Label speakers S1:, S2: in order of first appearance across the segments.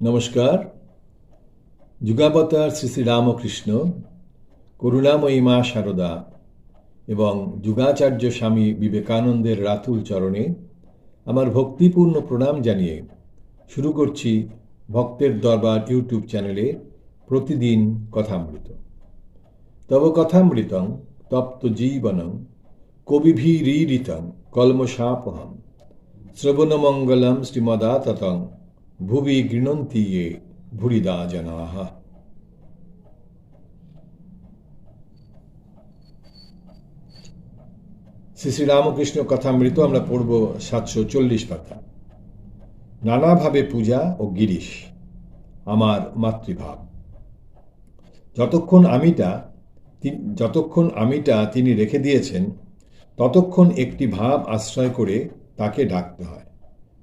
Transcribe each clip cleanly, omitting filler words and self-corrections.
S1: নমস্কার। যুগাবতার শ্রী শ্রী রামকৃষ্ণ, করুণাময়ী মা শারদা এবং যুগাচার্য স্বামী বিবেকানন্দের রাতুল চরণে আমার ভক্তিপূর্ণ প্রণাম জানিয়ে শুরু করছি ভক্তের দরবার ইউটিউব চ্যানেলে প্রতিদিন কথামৃত। তব কথামৃতং তপ্ত জীবনং কবিভিরীরিতং কলমশাপহম শ্রবণমঙ্গলম শ্রীমদাততং ভুবি গৃণন্তি ইয়ে ভুরিদা জনাঃ। শ্রী শ্রী রামকৃষ্ণ কথামৃত আমরা পড়ব 740 পাতা। নানাভাবে পূজা ও গিরিশ, আমার মাতৃভাব। যতক্ষণ আমিটা তিনি রেখে দিয়েছেন, ততক্ষণ একটি ভাব আশ্রয় করে তাকে ডাকতে হয়।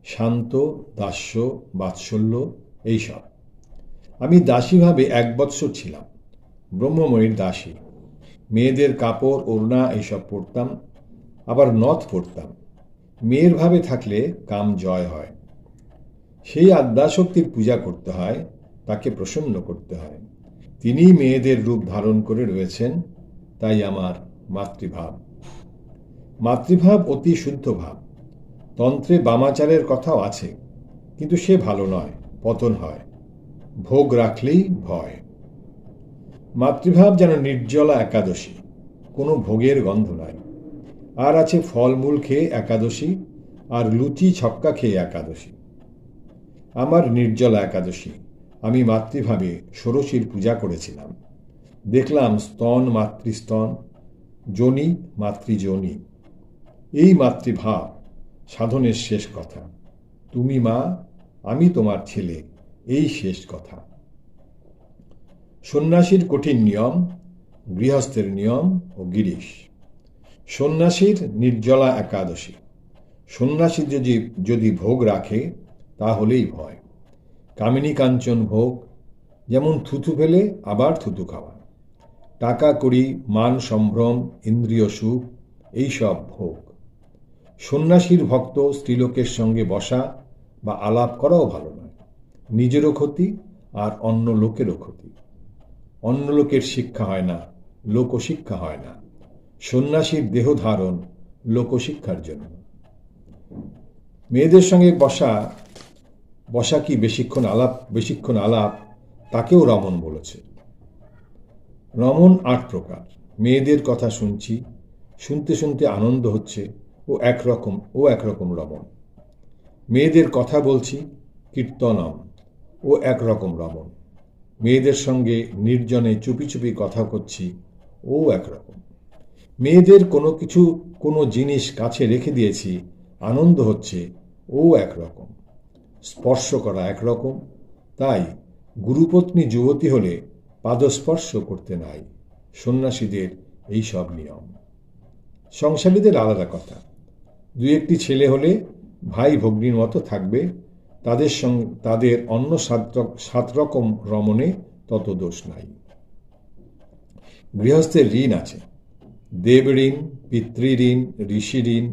S1: শান্ত, দাস্য, বাৎসল্য, এইসব। আমি দাসীভাবে 1 বৎসর ছিলাম, ব্রহ্মময়ীর দাসী। মেয়েদের কাপড়, ওড়না এইসব পরতাম, আবার নথ পরতাম। মেয়ের ভাবে থাকলে কাম জয় হয়। সেই আদ্যাশক্তির পূজা করতে হয়, তাকে প্রসন্ন করতে হয়। তিনি মেয়েদের রূপ ধারণ করে রয়েছেন, তাই আমার মাতৃভাব। মাতৃভাব অতি শুদ্ধ ভাব। তন্ত্রে বামাচারের কথাও আছে, কিন্তু সে ভালো নয়, পতন হয়। ভোগ রাখলেই ভয়। মাতৃভাব যেন নির্জলা একাদশী, কোনো ভোগের গন্ধ নাই। আর আছে ফলমূল খেয়ে একাদশী, আর লুচি ছক্কা খেয়ে একাদশী। আমার নির্জলা একাদশী। আমি মাতৃভাবে ষোড়শীর পূজা করেছিলাম। দেখলাম স্তন মাতৃস্তন, যোনি মাতৃযোনি। এই মাতৃভাব সাধনের শেষ কথা। তুমি মা, আমি তোমার ছেলে, এই শেষ কথা। সন্ন্যাসীর কঠিন নিয়ম, গৃহস্থের নিয়ম ও গিরিশ। সন্ন্যাসীর নির্জলা একাদশী। সন্ন্যাসী যদি ভোগ রাখে, তাহলেই ভয়। কামিনী কাঞ্চন ভোগ, যেমন থুতু ফেলে আবার থুতু খাওয়া। টাকা কড়ি, মান সম্ভ্রম, ইন্দ্রিয় সুখ, এইসব ভোগ। সন্ন্যাসীর ভক্ত স্ত্রীলোকের সঙ্গে বসা বা আলাপ করাও ভালো নয়। নিজেরও ক্ষতি আর অন্য লোকেরও ক্ষতি। অন্য লোকের শিক্ষা হয় না, লোকশিক্ষা হয় না। সন্ন্যাসীর দেহ ধারণ লোকশিক্ষার জন্য। মেয়েদের সঙ্গে বসা কি বেশিক্ষণ আলাপ, তাকেও রমণ বলেছে। রমণ 8 প্রকার। মেয়েদের কথা শুনছি, শুনতে শুনতে আনন্দ হচ্ছে, ও একরকম রমণ। মেয়েদের কথা বলছি, কীর্তনম, ও একরকম রমণ। মেয়েদের সঙ্গে নির্জনে চুপি চুপি কথা করছি, ও একরকম। মেয়েদের কোনো জিনিস কাছে রেখে দিয়েছি, আনন্দ হচ্ছে, ও একরকম। স্পর্শ করা একরকম। তাই গুরুপত্নী যুবতী হলে পাদস্পর্শ করতে নাই। সন্ন্যাসীদের এই সব নিয়ম। সংসারীদের আলাদা কথা। 2-1টি ছেলে হলে ভাই ভগ্নীর মতো থাকবে, তাদের অন্য 7 রকম রমণে তত দোষ নাই। গৃহস্থের ঋণ আছে। দেব ঋণ, পিতৃঋণ, ঋষি ঋণ,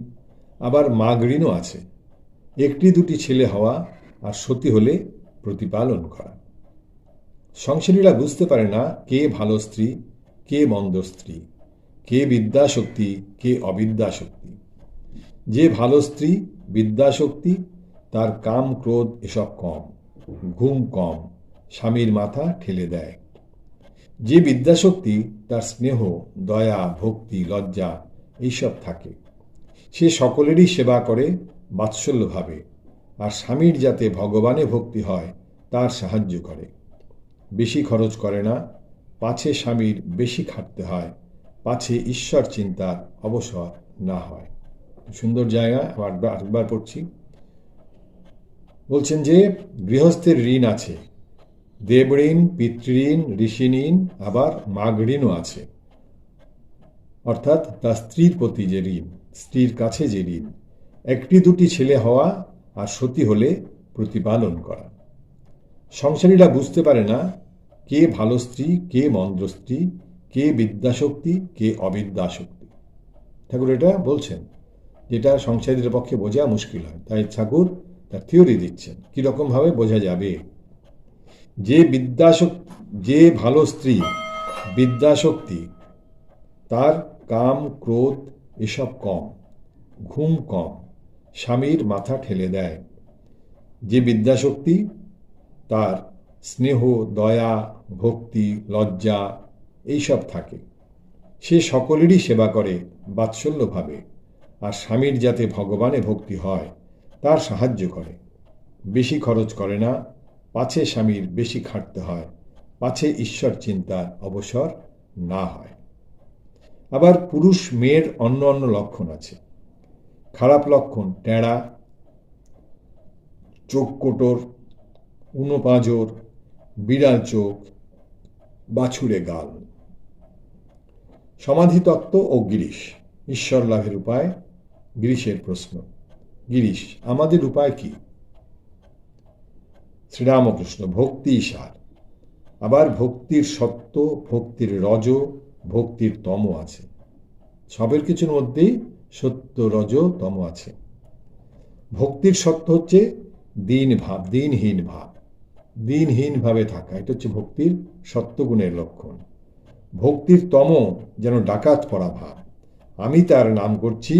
S1: আবার মাগ ঋণও আছে। 1-2টি ছেলে হওয়া আর সতী হলে প্রতিপালন করা। সংসারীরা বুঝতে পারে না কে ভালো স্ত্রী, কে মন্দ স্ত্রী, কে বিদ্যাশক্তি, কে অবিদ্যাশক্তি। যে ভালো স্ত্রী, বিদ্যাশক্তি, তার কাম ক্রোধ এসব কম, ঘুম কম, স্বামীর মাথা ঠেলে দেয়। যে বিদ্যাশক্তি, তার স্নেহ, দয়া, ভক্তি, লজ্জা এইসব থাকে। সে সকলেরই সেবা করে বাৎসল্যভাবে, আর স্বামীর যাতে ভগবানে ভক্তি হয় তার সাহায্য করে। বেশি খরচ করে না, পাছে স্বামীর বেশি খাটতে হয়, পাছে ঈশ্বর চিন্তার অবসর না হয়। সুন্দর জায়গা। আরেকবার পড়ছি। বলছেন যে গৃহস্থের ঋণ আছে। দেব ঋণ, পিতৃঋণ, ঋষি ঋণ, আবার মাগ ঋণও আছে। অর্থাৎ তার স্ত্রীর প্রতি যে ঋণ, স্ত্রীর কাছে যে ঋণ। 1-2টি ছেলে হওয়া আর সতী হলে প্রতিপালন করা। সংসারীরা বুঝতে পারে না কে ভালো স্ত্রী, কে মন্দ স্ত্রী, কে বিদ্যাশক্তি, কে অবিদ্যাশক্তি। ঠাকুর এটা বলছেন, যেটা সংসারীদের পক্ষে বোঝা মুশকিল হয়। তাই ঠাকুর তার থিওরি দিচ্ছেন, কীরকমভাবে বোঝা যাবে। যে ভালো স্ত্রী বিদ্যাশক্তি, তার কাম ক্রোধ এসব কম, ঘুম কম, স্বামীর মাথা ঠেলে দেয়। যে বিদ্যাশক্তি, তার স্নেহ, দয়া, ভক্তি, লজ্জা এইসব থাকে। সে সকলেরই সেবা করে বাৎসল্যভাবে, আর স্বামীর যাতে ভগবানে ভক্তি হয় তার সাহায্য করে। বেশি খরচ করে না, পাছে স্বামীর বেশি খাটতে হয়, পাছে ঈশ্বর চিন্তার অবসর না হয়। আবার পুরুষ মেয়ের অন্য অন্য লক্ষণ আছে। খারাপ লক্ষণ: টেঁড়া, চোখ কোটর, উনোপাঁজর, বিড়াল চোখ, বাছুরে গাল। সমাধি তত্ত্ব ও গিরিশ। ঈশ্বর লাভের উপায়। গিরিশের প্রশ্ন: গিরিশ, আমাদের উপায় কি? শ্রীরামকৃষ্ণ: ভক্তি সার। আবার ভক্তির সত্য, ভক্তির রজ, ভক্তির তম আছে। সবের কিছুর মধ্যেই সত্য, রজ, তম আছে। ভক্তির সত্য হচ্ছে দিনহীন ভাব, দিনহীন ভাবে থাকা, এটা হচ্ছে ভক্তির সত্যগুণের লক্ষণ। ভক্তির তম যেন ডাকাত পড়া ভাব, আমি তার নাম করছি,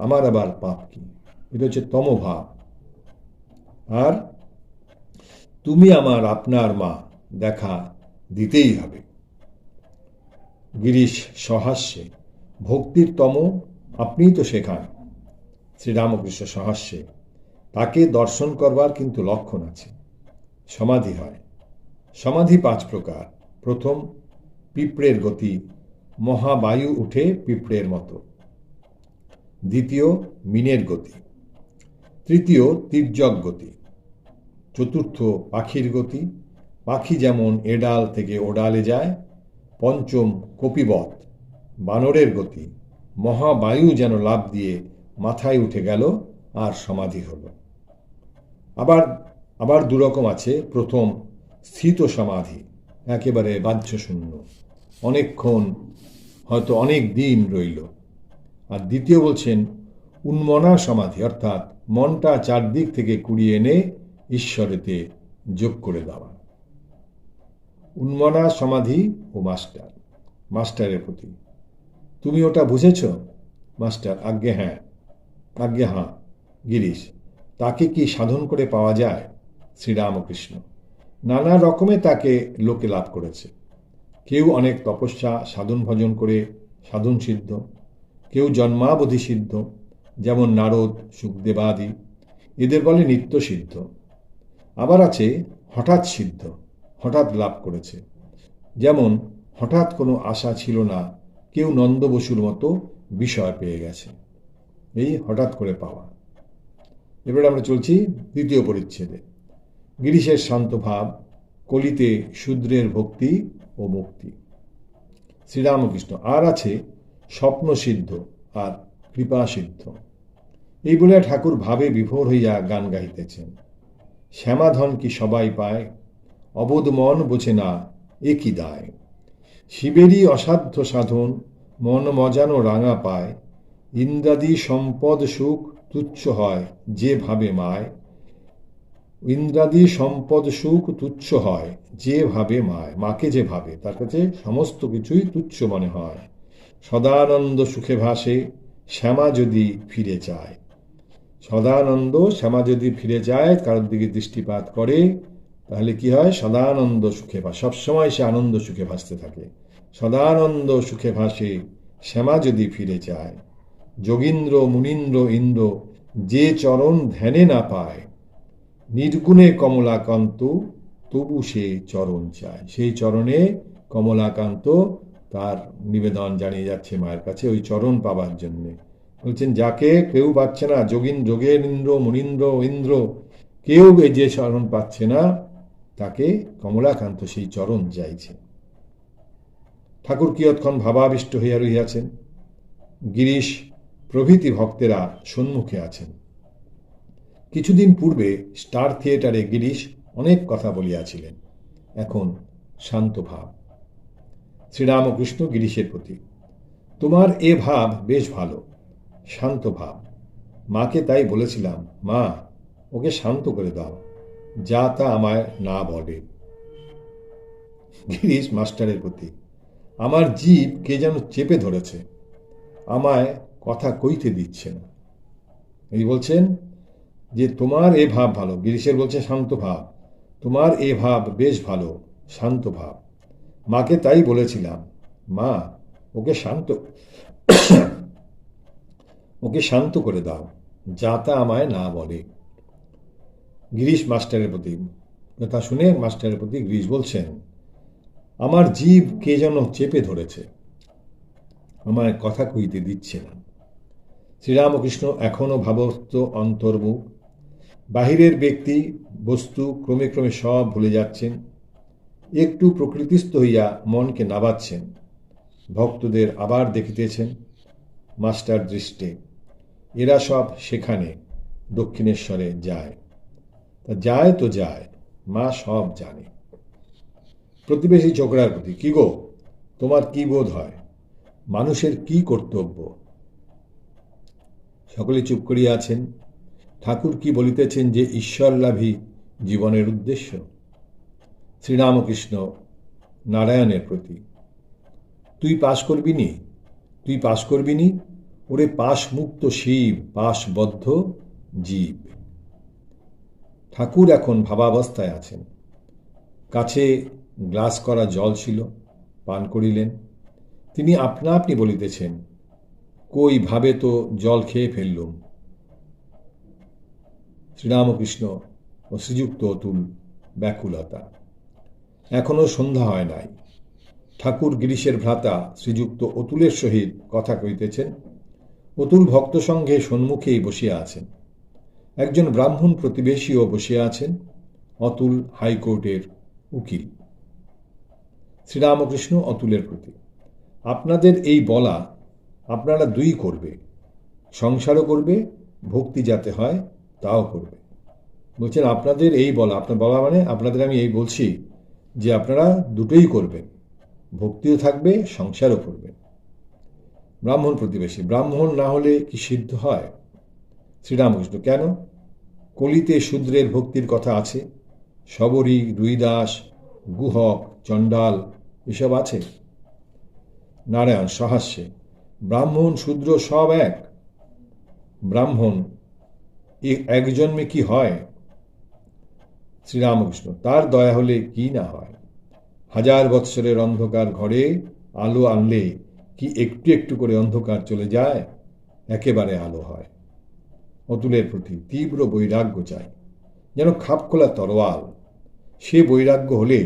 S1: আমার আবার পাপ কি, এটা হচ্ছে তম ভাব। আর তুমি আমার আপনার মা, দেখা দিতেই হবে। গিরিশ সহাস্যে: ভক্তির তম আপনিই তো শেখান। শ্রীরামকৃষ্ণ সহাস্যে: তাকে দর্শন করবার কিন্তু লক্ষণ আছে। সমাধি হয়। সমাধি 5 প্রকার। প্রথম, পিঁপড়ের গতি, মহাবায়ু উঠে পিঁপড়ের মতো। দ্বিতীয়, মিনের গতি। তৃতীয়, তির্যক গতি। চতুর্থ, পাখির গতি, পাখি যেমন এডাল থেকে ওডালে যায়। পঞ্চম, কপিবৎ, বানরের গতি, মহাবায়ু যেন লাফ দিয়ে মাথায় উঠে গেল আর সমাধি হল। আবার 2 রকম আছে। প্রথম, স্থিত সমাধি, একেবারে বাহ্যশূন্য, অনেকক্ষণ, হয়তো অনেক দিন রইল। আর দ্বিতীয় বলছেন উন্মনা সমাধি, অর্থাৎ মনটা চারদিক থেকে কুড়িয়ে এনে ঈশ্বরেতে যোগ করে দেওয়া। উন্মনা সমাধি ও মাস্টারের প্রতি: তুমি ওটা বুঝেছ? মাস্টার: আজ্ঞে হ্যাঁ। গিরিশ: তাকে কি সাধন করে পাওয়া যায়? শ্রীরামকৃষ্ণ: নানা রকমে তাকে লোকে লাভ করেছে। কেউ অনেক তপস্যা সাধন ভজন করে সাধন সিদ্ধ, কেউ জন্মাবধি সিদ্ধ, যেমন নারদ, সুখদেবাদি, এদের বলে নিত্য সিদ্ধ। আবার আছে হঠাৎ সিদ্ধ, হঠাৎ লাভ করেছে, যেমন হঠাৎ কোনো আশা ছিল না, কেউ নন্দ বসুর মতো বিষয় পেয়ে গেছে, এই হঠাৎ করে পাওয়া। এবারে আমরা চলছি 2য় পরিচ্ছেদে। গিরিশের শান্ত ভাব, কলিতে শূদ্রের ভক্তি ও মুক্তি। শ্রীরামকৃষ্ণ: আর আছে স্বপ্ন সিদ্ধ আর কৃপা সিদ্ধ। এই বলে ঠাকুর ভাবে বিভোর হইয়া গান গাইতেছেন। শ্যামাধন কি সবাই পায়, অবোধ মন বোঝে না এ কি দায়। শিবেরই অসাধ্য সাধন, মন মজানো রাঙা পায়। ইন্দ্রাদি সম্পদ সুখ তুচ্ছ হয় যে ভাবে মায়। ইন্দ্রাদি সম্পদ সুখ তুচ্ছ হয় যে ভাবে মায়, মাকে যে ভাবে তার কাছে সমস্ত কিছুই তুচ্ছ মনে হয়। সদানন্দ সুখে ভাসে শ্যামা যদি ফিরে চায়। সদানন্দ শ্যামা যদি ফিরে যায়, কারোর দিকে দৃষ্টিপাত করে, তাহলে কি হয়? সদানন্দ সুখে ভাসে, সবসময় সে আনন্দ সুখে ভাসতে থাকে। সদানন্দ সুখে ভাসে শ্যামা যদি ফিরে চায়। যোগীন্দ্র মুনীন্দ্র ইন্দ্র যে চরণ ধ্যানে না পায়। নির্গুণে কমলাকান্ত তবু সে চরণ চায়। সেই চরণে কমলাকান্ত তার নিবেদন জানিয়ে যাচ্ছে মায়ের কাছে ওই চরণ পাবার জন্যে। বলছেন যাকে কেউ পাচ্ছে না, যোগের ইন্দ্র মুনীন্দ্র ইন্দ্র, কেউ যে চরণ পাচ্ছে না, তাকে কমলাকান্ত সেই চরণ চাইছে। ঠাকুর কিয়ৎক্ষণ ভাবাবিষ্ট হইয়া রহিয়াছেন। গিরিশ প্রভৃতি ভক্তেরা সম্মুখে আছেন। কিছুদিন পূর্বে স্টার থিয়েটারে গিরিশ অনেক কথা বলিয়াছিলেন, এখন শান্ত ভাব। শ্রীরামকৃষ্ণ গিরিশের প্রতি: তোমার এ ভাব বেশ ভালো, শান্ত ভাব। মাকে তাই বলেছিলাম, মা ওকে শান্ত করে দাও, যা তা আমায় না বলে। গিরিশ মাস্টারের প্রতি, আমার জিভ কে যেন চেপে ধরেছে, আমায় কথা কইতে দিচ্ছে না। এই বলছেন যে তোমার এ ভাব ভালো, গিরিশের বলছে শান্ত ভাব, তোমার এ ভাব বেশ ভালো, শান্ত ভাব। মাকে তাই বলেছিলাম, মা ওকে শান্ত ওকে শান্ত করে দাও, যা তা আমায় না বলে। গিরিশ মাস্টারের প্রতি, কথা শুনে মাস্টারের প্রতি গিরিশ বলছেন, আমার জিভ কে যেন চেপে ধরেছে, আমায় কথা কইতে দিচ্ছে না। শ্রীরামকৃষ্ণ এখনও ভাবস্থ অন্তর্মুখ, বাহিরের ব্যক্তি বস্তু ক্রমে ক্রমে সব ভুলে যাচ্ছেন, একটু প্রকৃতিস্থ হইয়া মনকে নাবাচ্ছেন। ভক্তদের আবার দেখিতেছেন মাস্টার দৃষ্টে, এরা সব সেখানে দক্ষিণেশ্বরে যায়। তা যায় তো যায়, মা সব জানে। প্রতিবেশী ছোকরার প্রতি, কি গো তোমার কি বোধ হয়, মানুষের কি কর্তব্য? সকলে চুপ করিয়া আছেন। ঠাকুর কি বলিতেছেন যে ঈশ্বরলাভী জীবনের উদ্দেশ্য? শ্রীরামকৃষ্ণ নারায়ণের প্রতি, তুই পাশ করবি নি, তুই পাশ করবি নি, ওরে পাশ মুক্ত শিব, পাশবদ্ধ জীব। ঠাকুর এখন ভাবাবস্থায় আছেন। কাছে গ্লাস করা জল ছিল, পান করিলেন। তিনি আপনা আপনি বলিতেছেন, কই ভাবে তো জল খেয়ে ফেললুম। শ্রীরামকৃষ্ণ ও শ্রীযুক্ত অতুল ব্যাকুলতা। এখনো সন্ধ্যা হয় নাই। ঠাকুর গিরিশের ভ্রাতা শ্রীযুক্ত অতুলের সহিত কথা কইতেছেন। অতুল ভক্ত সঙ্গে সম্মুখেই বসিয়া আছেন। একজন ব্রাহ্মণ প্রতিবেশীও বসিয়া আছেন, অতুল হাইকোর্টের উকিল। শ্রীরামকৃষ্ণ অতুলের প্রতি, আপনাদের এই বলা আপনারা দুই করবে, সংসারও করবে, ভক্তি যাতে হয় তাও করবে। বলছেন আপনাদের এই বলা, আপনার বলা মানে আপনাদের আমি এই বলছি যে আপনারা দুটোই করবেন, ভক্তিও থাকবে, সংসারও করবেন। ব্রাহ্মণ প্রতিবেশী, ব্রাহ্মণ না হলে কি সিদ্ধ হয়? শ্রীরামকৃষ্ণ, কেন? কলিতে শূদ্রের ভক্তির কথা আছে, শবরী, রুইদাস, গুহক, চণ্ডাল এসব আছে। নারায়ণ সহাস্যে, ব্রাহ্মণ শূদ্র সব এক। ব্রাহ্মণ এক জন্মে কি হয়? শ্রীরামকৃষ্ণ, তার দয়া হলে কি না হয়। 1000 বৎসরের অন্ধকার ঘরে আলো আনলে কি একটু একটু করে অন্ধকার চলে যায়? একেবারে আলো হয়। অতুলের প্রতি, তীব্র বৈরাগ্য চাই, যেন খাপখোলা তরোয়াল। সে বৈরাগ্য হলে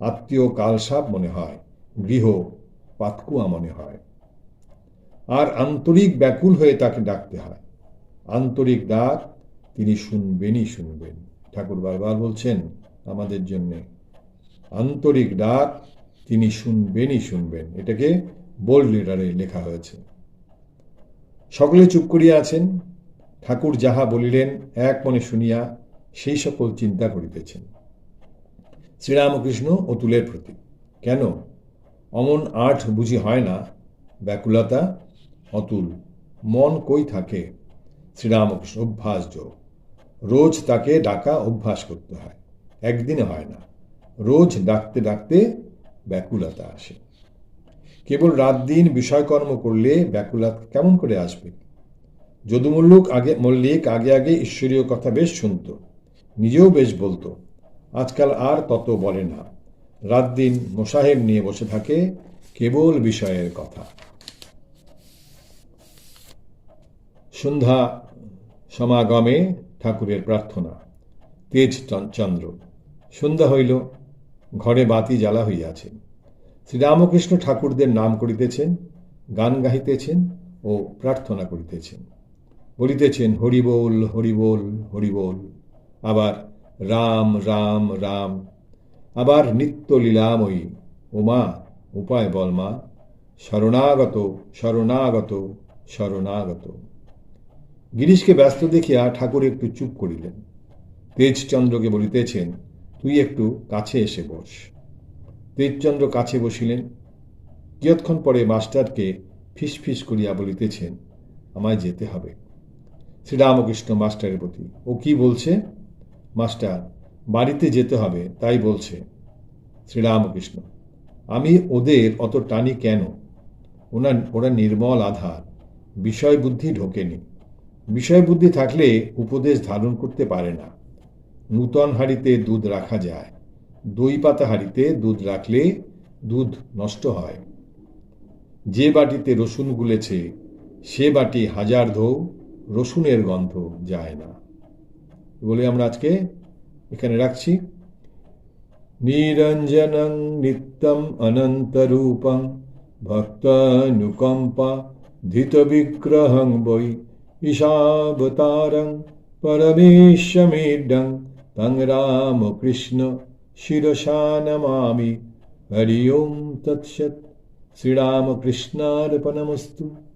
S1: আত্মীয় কালসাপ মনে হয়, গৃহ পাতকুয়া মনে হয়। আর আন্তরিক ব্যাকুল হয়ে তাকে ডাকতে হয়। আন্তরিক ডাক তিনি শুনবেনই শুনবেন। ঠাকুর বারবার বলছেন আমাদের জন্যে, আন্তরিক ডাক তিনি শুনবেনই শুনবেন। এটাকে বোল্ড লেটারে লেখা হয়েছে। সকলে চুপ করিয়া আছেন। ঠাকুর যাহা বলিলেন এক মনে শুনিয়া সেই সকল চিন্তা করিতেছেন। শ্রীরামকৃষ্ণ অতুলের প্রতি, কেন অমন আট বুঝি হয় না? ব্যাকুলতা। অতুল, মন কই থাকে? শ্রীরামকৃষ্ণ, অভ্যাস যোগ, রোজ তাকে ডাকা অভ্যাস করতে হয়, একদিনে হয় না। রোজ ডাকতে ডাকতে ব্যাকুলতা আসে। কেবল রাত দিন বিষয়কর্ম করলে ব্যাকুলতা কেমন করে আসবে? যদু মল্লিক আগে আগে ঈশ্বরীয় কথা বেশ শুনত, নিজেও বেশ বলতো। আজকাল আর তত বলে না। রাত দিন মোসাহেব নিয়ে বসে থাকে, কেবল বিষয়ের কথা। সন্ধ্যা সমাগমে ঠাকুরের প্রার্থনা। তেজ চন্দ্র। সন্ধ্যা হইল, ঘরে বাতি জ্বালা হইয়াছে। শ্রীরামকৃষ্ণ ঠাকুরদের নাম করিতেছেন, গান গাহিতেছেন ও প্রার্থনা করিতেছেন। বলিতেছেন হরিবোল হরিবোল হরিবোল, আবার রাম রাম রাম, আবার নিত্য লীলাময়ী, ওমা উপায় বল মা, শরণাগত শরণাগত শরণাগত। গিরিশকে ব্যস্ত দেখিয়া ঠাকুর একটু চুপ করিলেন। তেজচন্দ্রকে বলিতেছেন, তুই একটু কাছে এসে বস। তেজচন্দ্র কাছে বসিলেন। কিয়ৎক্ষণ পরে মাস্টারকে ফিস ফিস করিয়া বলিতেছেন, আমায় যেতে হবে। শ্রীরামকৃষ্ণ মাস্টারের প্রতি, ও কি বলছে? মাস্টার, বাড়িতে যেতে হবে তাই বলছে। শ্রীরামকৃষ্ণ, আমি ওদের অত টানি কেন? ওরা নির্মল আধার, বিষয় বুদ্ধি ঢোকেনি। বিষয় বুদ্ধি থাকলে উপদেশ ধারণ করতে পারে না। নূতন হাঁড়িতে দুধ রাখা যায়, দই পাতা হাঁড়িতে দুধ রাখলে দুধ নষ্ট হয়। যে বাটিতে রসুন গুলেছে সে বাটি হাজার ধোও, রসুনের গন্ধ যায় না। বলে আমরা আজকে এখানে রাখছি। নিরঞ্জনং নিত্যম অনন্তরূপং ভক্তানুকম্পা ধৃত বিগ্রহং বৈ ঈশাবতারং পরমেশ্বমিড্ডং তং রামকৃষ্ণ শিরসা নমামি। হরি ওম তৎসৎ। শ্রীরামকৃষ্ণার্পণমস্তু।